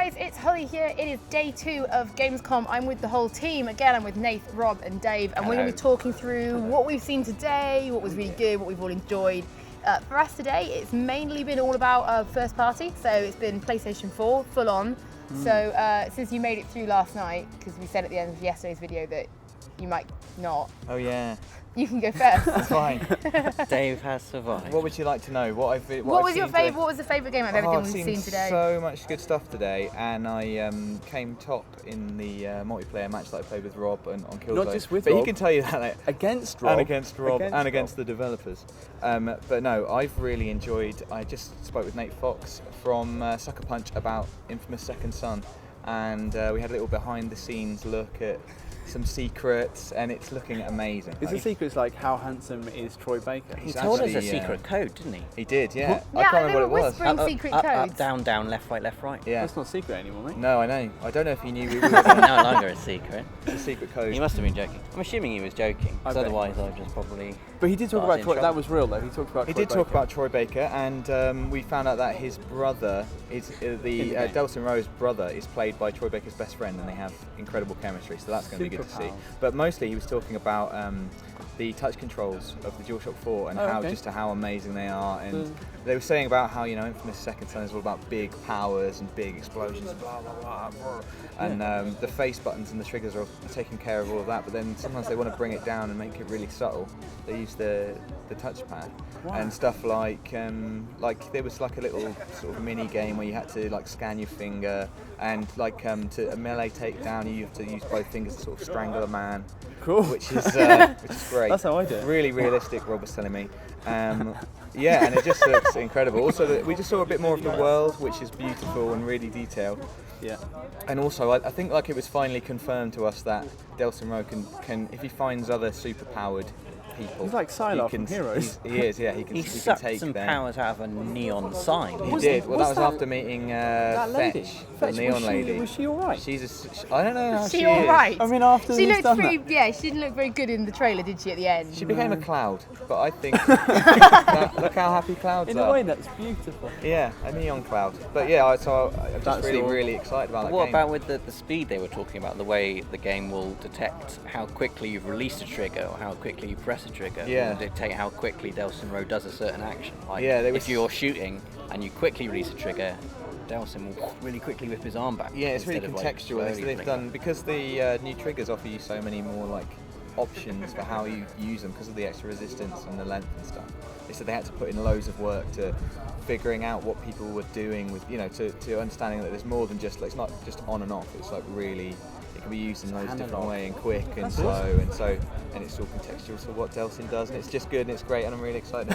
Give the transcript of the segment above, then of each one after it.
guys, it's Holly here. It is day 2 of Gamescom. I'm with the whole team. Again, I'm with Nath, Rob and Dave, and we're going to be talking through what we've seen today, what was really good, what we've all enjoyed. For us today, it's mainly been all about first party, so it's been PlayStation 4, full on. So since you made it through last night, because we said at the end of yesterday's video that you might not. Oh yeah. You can go first. That's fine. Dave has survived. What would you like to know? What was your favourite? What was the favourite game out of everything we've seen today? So much good stuff today, and I came top in the multiplayer match that I played with Rob on Killzone. Not just with but Rob. he can tell you that like, against Rob, and against the developers. But no, I've really enjoyed. I just spoke with Nate Fox from Sucker Punch about Infamous Second Son, and we had a little behind-the-scenes look at some secrets, and it's looking amazing. Is the secrets like how handsome is Troy Baker? He told us a secret code, didn't he? He did, yeah. Yeah, I can't remember what it was. Whispering secret codes. Up, down, down, left, right, left, right. Yeah. That's not secret anymore, mate. No, I know. I don't know if he knew we were. It's no longer a secret. It's a secret code. He must have been joking. I'm assuming he was joking, because I bet. otherwise I'd just probably. But he did talk about Troy. That was real, though. He talked about. He Troy did talk Baker. about Troy Baker, and we found out that his brother is Delson Rowe's brother is played by Troy Baker's best friend, and they have incredible chemistry. So that's going to be good to see. But mostly, he was talking about the touch controls of the DualShock 4 and how amazing they are. And they were saying about how Infamous Second Son is all about big powers and big explosions, blah blah blah, blah. And the face buttons and the triggers are taking care of all of that. But then sometimes they want to bring it down and make it really subtle. They use the touchpad and stuff like there was like a little sort of mini game where you had to like scan your finger, and like to a melee takedown you have to use both fingers to sort of strangle a man. Cool. Which is great. That's how I do it. Really realistic, Rob was telling me. Yeah, and it just looks incredible. Also, we just saw a bit more of the world, which is beautiful and really detailed. Yeah. And also, I think like it was finally confirmed to us that Delson Rowe can if he finds other super-powered people. He's like Psylocke from Heroes. He is, yeah. He can sucked take some them. powers out of a neon sign. He did. Well, that was after meeting that lady. the neon lady. Was she all right? I don't know how she is. She all right? I mean, after she he's looked done pretty. that. Yeah, she didn't look very good in the trailer, did she? At the end. She became a cloud, but I think look how happy clouds In are. a way, that's beautiful. Yeah, a neon cloud. But yeah, I'm just really excited about that What game. about with the speed they were talking about, the way the game will detect how quickly you've released a trigger or how quickly you press a trigger? Yeah. It will dictate how quickly Delson Rowe does a certain action. Like if you're shooting and you quickly release a trigger, Delson will really quickly whip his arm back. Yeah, it's really instead of, contextual. They've done because the new triggers offer you so many more like options for how you use them because of the extra resistance and the length and stuff. They said they had to put in loads of work to figuring out what people were doing with to understanding that there's more than just it's not just on and off. It's like really. It can be used in loads of different ways, and quick and slow, and it's all contextual to what Delson does, and it's just good and it's great, and I'm really excited.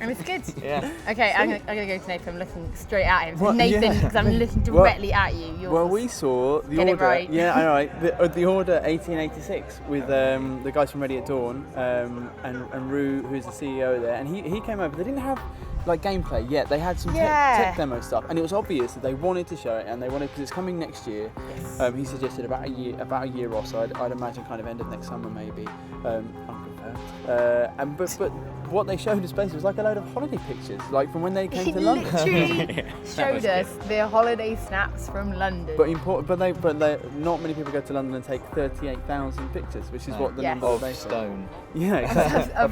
And it's good. Yeah. Okay, I'm gonna go to Nathan. I'm looking straight at him. So Nathan, because I'm looking directly at you. Well, we saw the Get order. It right. Yeah, all right. The order 1886 with the guys from Ready at Dawn and Rue, who's the CEO there, and he came over. They didn't have like gameplay yet. They had some tech demo stuff, and it was obvious that they wanted to show it, and they wanted because it's coming next year. Yes. He suggested about a year or so. I'd imagine kind of end of next summer maybe. Unconfirmed. But what they showed us basically was like a load of holiday pictures, like from when they came to London. Literally showed us their holiday snaps from London. But not many people go to London and take 38,000 pictures, which is what the number of they stone. Yeah, exactly. of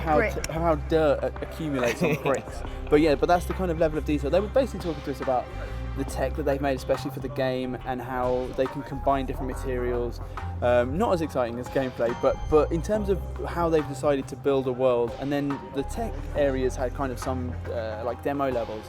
how dirt accumulates on bricks. But that's the kind of level of detail. They were basically talking to us about the tech that they've made, especially for the game, and how they can combine different materials. Not as exciting as gameplay, but in terms of how they've decided to build a world. And then the tech areas had kind of some like demo levels.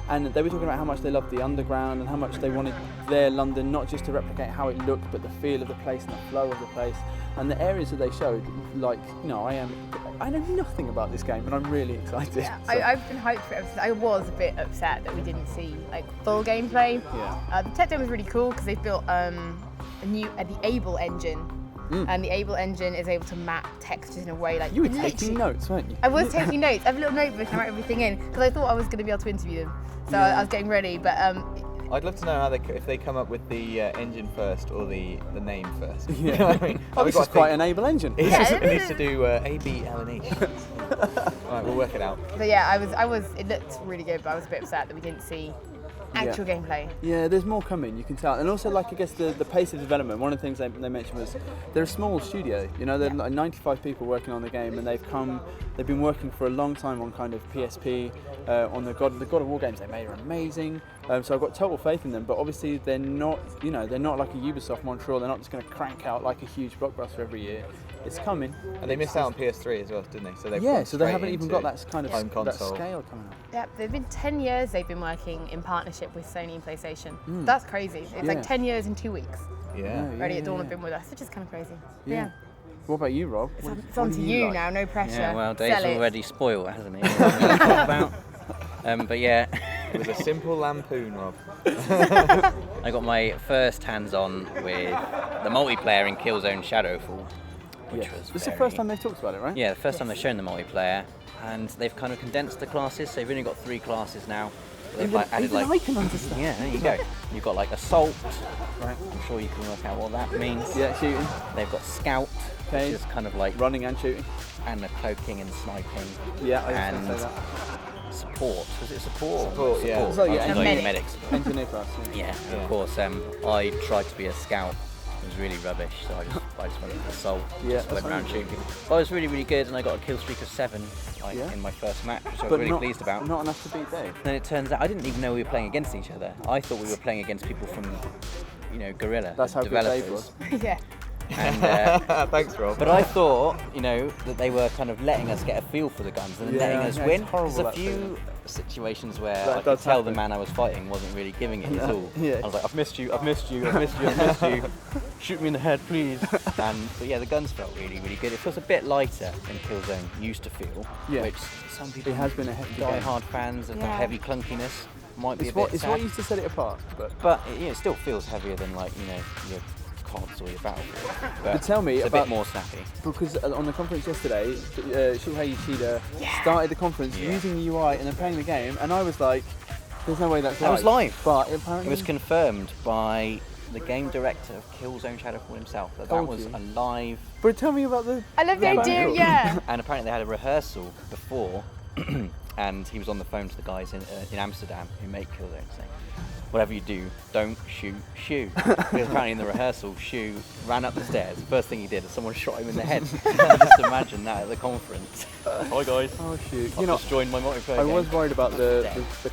And they were talking about how much they loved the underground and how much they wanted their London not just to replicate how it looked, but the feel of the place and the flow of the place. And the areas that they showed, like, I know nothing about this game, but I'm really excited. Yeah, I've been hyped for it. I was a bit upset that we didn't see like full gameplay. Yeah. The tech demo was really cool because they've built the Able engine. And the Able engine is able to map textures in a way like you were taking notes, weren't you? I was taking notes. I have a little notebook and I write everything in because I thought I was going to be able to interview them. So I was getting ready, but I'd love to know if they come up with the engine first or the name first. Yeah. You know what I mean? This is quite an Able engine. It needs to do A, B, L, and E. Right, we'll work it out. But yeah, I was. It looked really good, but I was a bit upset that we didn't see actual gameplay. Yeah, there's more coming, you can tell. And also, like, I guess the pace of development, one of the things they mentioned was they're a small studio. You know, they're like 95 people working on the game, and they've been working for a long time on kind of PSP, on the God of War games they made are amazing. So I've got total faith in them, but obviously they're not like a Ubisoft Montreal. They're not just going to crank out like a huge blockbuster every year. It's coming. And they missed out on PS3 as well, didn't they? So they haven't even got that kind of that scale coming up. Yeah, they've been 10 years they've been working in partnership with Sony and PlayStation. That's crazy. It's like 10 years in 2 weeks. Ready at Dawn have been with us, which is kind of crazy. Yeah. What about you, Rob? It's on to you like? Now, no pressure. Yeah, well, Dave's already spoiled, hasn't he? But yeah. It was a simple lampoon, Rob. I got my first hands-on with the multiplayer in Killzone Shadowfall. Which was this is the first time they've talked about it, right? Yeah, the first time they've shown the multiplayer, and they've kind of condensed the classes, so they've only got 3 classes now. They've added I can understand. Yeah, there you go. You've got like assault, right? I'm sure you can work out what that means. Yeah, shooting. They've got scout, which is kind of like running and shooting, and the cloaking and sniping. Yeah, I and was going to say that. Support. Was it support? Support, yeah. So, yeah, medics. Engineer class. Yeah, of course. I tried to be a scout. It was really rubbish, so I just went with assault. Just went around shooting people. But I was really, really good, and I got a kill streak of 7 in my first match, which I was really pleased about. Not enough to beat Dave. Then it turns out I didn't even know we were playing against each other. I thought we were playing against people from, Guerrilla. That's how developers. good Dave was. Yeah. And, thanks, Rob. But I thought, that they were kind of letting us get a feel for the guns and then letting us win. There's a few situations where I could tell the man I was fighting wasn't really giving it his all. I was like, I've missed you. Shoot me in the head, please. But yeah, the guns felt really, really good. It feels a bit lighter than Killzone used to feel, which some people, it has been a hefty die-hard fans of the heavy clunkiness might be a bit sad. It's what used to set it apart, but it still feels heavier than your CODs or your Battlefield. But tell me it's about a bit more snappy. Because on the conference yesterday, Shuhei Yoshida started the conference using the UI and then playing the game, and I was like, "There's no way that's live." That was live, but apparently it was confirmed by the game director of Killzone Shadowfall himself that was a live. But tell me about the. I love the idea, yeah. And apparently they had a rehearsal before, and he was on the phone to the guys in Amsterdam who make Killzone, saying, "Whatever you do, don't shoot Shu." Because apparently in the rehearsal, Shu ran up the stairs. The first thing he did is someone shot him in the head. Just imagine that at the conference. Hi guys. Oh shoot! I've just joined my multiplayer I game. was worried about the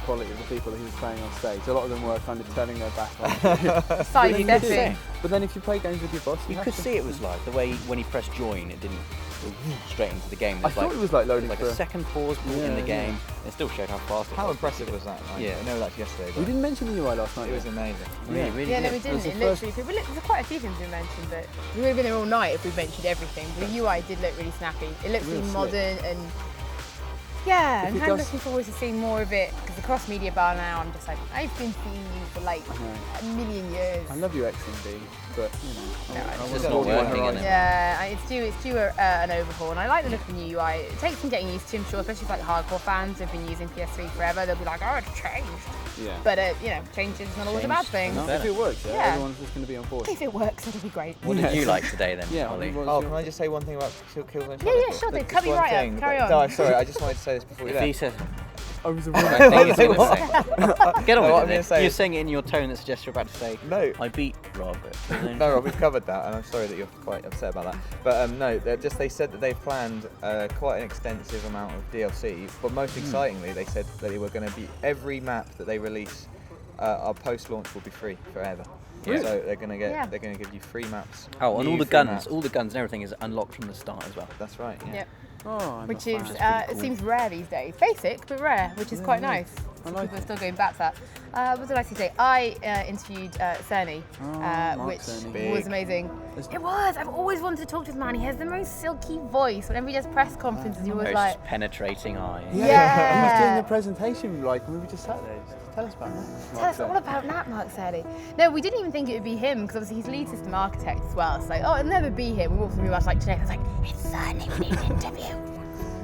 quality of the people that he was playing on stage. A lot of them were kind of turning their back on. Side-stepping. But then if you play games with your boss, you could see it was live. The way when he pressed join, it didn't go straight into the game. I thought it was like loading a second pause in the game. It still showed how fast it was. How impressive was that? I know that yesterday. We didn't mention the UI last night. It was amazing. Really, really Yeah, no, good. we didn't. It literally, there's quite a few things we mentioned, but we would have been there all night if we mentioned everything. The UI did look really snappy. It looks really modern and yeah, I'm kind of looking forward to seeing more of it because the cross-media bar now, I'm just like, I've been seeing you for like a million years. I love you, XMB, but it's just not working, isn't it? Yeah, it's due an overhaul, and I like the look of the new UI. It takes some getting used to, I'm sure, especially for like hardcore fans who've been using PS3 forever. They'll be like, oh, it's changed. Yeah. But change is not always a bad thing. If it works, everyone's just going to be on board. If it works, it'll be great. What did you like today then, Holly? Can I just say one thing about Killzone? Yeah, sure. They cut me right up. Carry on. No, sorry. I just wanted to say this before we left. I was a Get on with it. You're saying it in your tone that suggests you're about to say, no, I beat Rob. No, Rob, we've covered that, and I'm sorry that you're quite upset about that. But no, they said that they've planned quite an extensive amount of DLC. But most excitingly, they said that they were going to be every map that they release, our post-launch will be free forever. Yeah. So they're going to give you free maps. Oh, and all the guns and everything is unlocked from the start as well. That's right. Yeah. Yep. Oh, which is it seems rare these days. Basic but rare, which is quite nice. People are still going back to that. What did I say? I interviewed Cerny, which was amazing. It was. I've always wanted to talk to this man. He has the most silky voice. Whenever he does press conferences, he was like penetrating eyes. Yeah. He was doing the presentation when we just sat there. Just tell us about that. Tell us all about that, Mark Cerny. No, we didn't even think it would be him because obviously he's lead system architect as well. So it'll never be him. We walked through much like today. I was like, it's Cerny. We need an interview.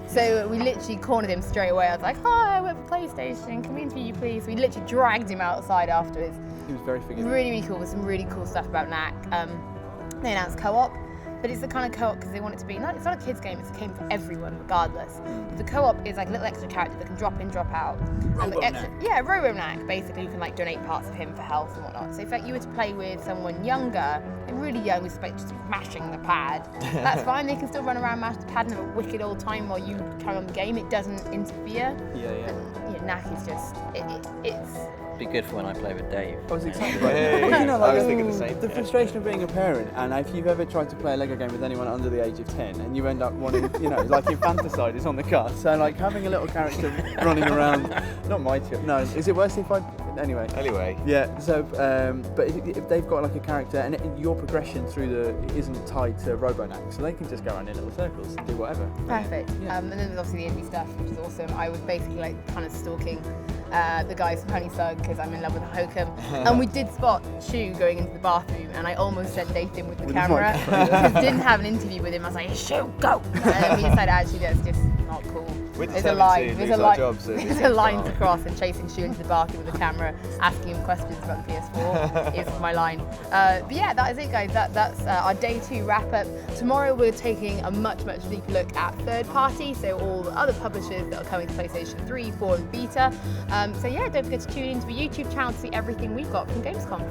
So we literally cornered him straight away. I was like, hi, I work for PlayStation. Can we interview you, please? We literally dragged him outside afterwards. He was very forgiving. Really, really cool with some really cool stuff about NAC. They announced co-op. but it's the kind of co-op because they want it to be, it's not a kids game, it's a game for everyone regardless. The co-op is like a little extra character that can drop in, drop out. Robo-Knack, basically you can like donate parts of him for health and whatnot. So if like, you were to play with someone younger, like really young, who's like just mashing the pad, that's fine, they can still run around, mash the pad and have a wicked old time while you carry on the game, it doesn't interfere. And Knack is just, it's... Be good for when I play with Dave. I was exactly Hey, well, you know, like, I was thinking the same. The frustration of being a parent, and if you've ever tried to play a Lego game with anyone under the age of 10, and you end up wanting, you know, like infanticide is on the card. So like having a little character running around, not my child. No, is it worse if I? Anyway. Yeah. So, but if they've got like a character, and your progression through it isn't tied to Robo-Knack, so they can just go around in little circles and do whatever. Perfect. Yeah. And then there's obviously the indie stuff, which is awesome. I was basically like kind of stalking the guys from Honey Sug because I'm in love with Hokum, and we did spot Shu going into the bathroom, and I almost sent Nathan with the camera because didn't have an interview with him. I was like, Shu, go! And then we decided actually that's just not cool. There's a line to cross, and chasing Shu into the bathroom with a camera, asking him questions about the PS4 is my line. But yeah, that is it, guys. That's our day 2 wrap up. Tomorrow we're taking a much deeper look at third party, so all the other publishers that are coming to PlayStation 3, 4, and Vita. So yeah, don't forget to tune into the YouTube channel to see everything we've got from Gamescom.